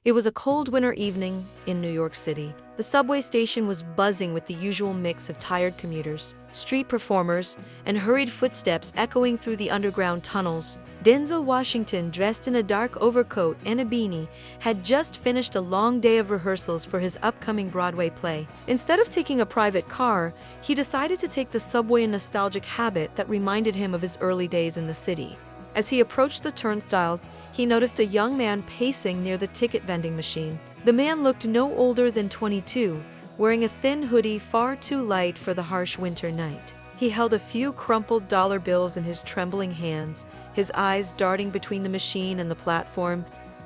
It was a cold winter evening in New York City. The subway station was buzzing with the usual mix of tired commuters, street performers, and hurried footsteps echoing through the underground tunnels. Denzel Washington, dressed in a dark overcoat and a beanie, had just finished a long day of rehearsals for his upcoming Broadway play. Instead of taking a private car, he decided to take the subway, a nostalgic habit that reminded him of his early days in the city. As he approached the turnstiles, he noticed a young man pacing near the ticket vending machine. The man looked no older than 22, wearing a thin hoodie far too light for the harsh winter night. He held a few crumpled dollar bills in his trembling hands, his eyes darting between the machine and the platform.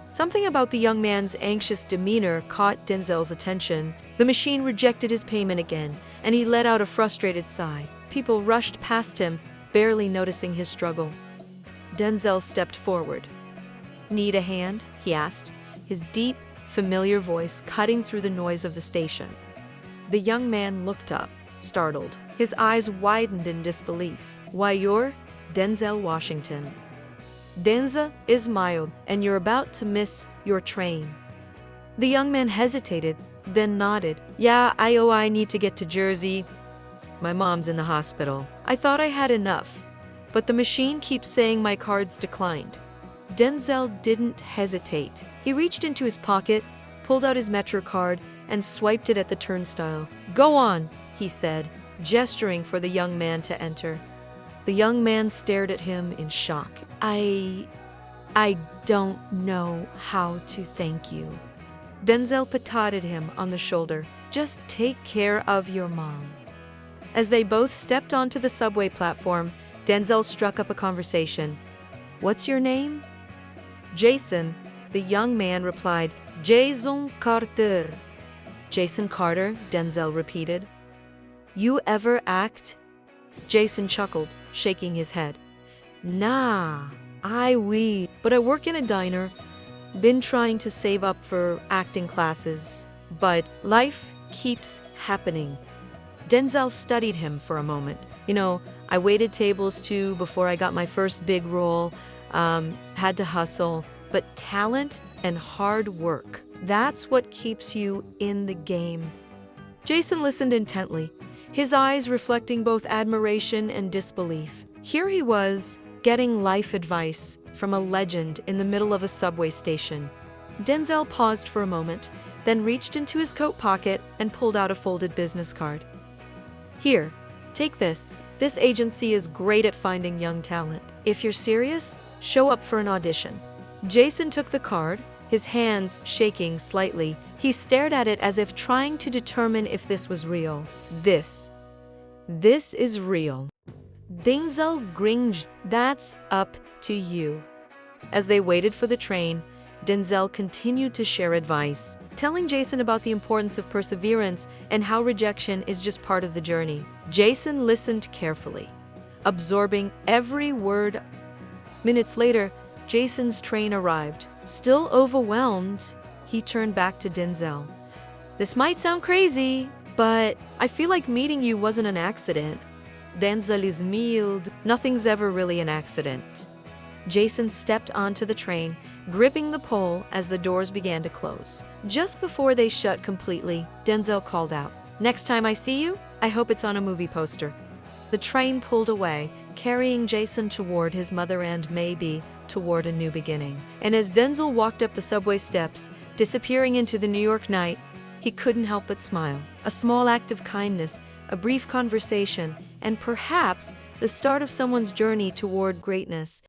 Something about the young man's anxious demeanor caught Denzel's attention. The machine rejected his payment again, and he let out a frustrated sigh. People rushed past him, barely noticing his struggle. Denzel stepped forward. "Need a hand?" he asked, his deep, familiar voice cutting through the noise of the station. The young man looked up, startled. His eyes widened in disbelief. "Why, you're Denzel Washington. Denzel is mild, and you're about to miss your train." The young man hesitated, then nodded. "Yeah, I need to get to Jersey. My mom's in the hospital. I thought I had enough, but the machine keeps saying my card's declined." Denzel didn't hesitate. He reached into his pocket, pulled out his Metro card, and swiped it at the turnstile. "Go on," he said, gesturing for the young man to enter. The young man stared at him in shock. I don't know how to thank you." Denzel patted him on the shoulder. "Just take care of your mom." As they both stepped onto the subway platform, Denzel struck up a conversation. "What's your name?" "Jason," the young man replied. "Jason Carter." "Jason Carter," Denzel repeated. "You ever act?" Jason chuckled, shaking his head. "Nah, but I work in a diner. Been trying to save up for acting classes, but life keeps happening." Denzel studied him for a moment. "I waited tables too before I got my first big role. Had to hustle, but talent and hard work, that's what keeps you in the game." Jason listened intently, his eyes reflecting both admiration and disbelief. Here he was, getting life advice from a legend in the middle of a subway station. Denzel paused for a moment, then reached into his coat pocket and pulled out a folded business card. "Here, take this. This agency is great at finding young talent. If you're serious, show up for an audition." Jason took the card, his hands shaking slightly. He stared at it as if trying to determine if this was real. This is real." Denzel grinned. "That's up to you." As they waited for the train, Denzel continued to share advice, telling Jason about the importance of perseverance and how rejection is just part of the journey. Jason listened carefully, absorbing every word. Minutes later, Jason's train arrived. Still overwhelmed, he turned back to Denzel. "This might sound crazy, but I feel like meeting you wasn't an accident." Denzel is mild. "Nothing's ever really an accident." Jason stepped onto the train, gripping the pole as the doors began to close. Just before they shut completely, Denzel called out, "Next time I see you, I hope it's on a movie poster." The train pulled away, carrying Jason toward his mother and maybe toward a new beginning. And as Denzel walked up the subway steps, disappearing into the New York night, he couldn't help but smile. A small act of kindness, a brief conversation, and perhaps the start of someone's journey toward greatness.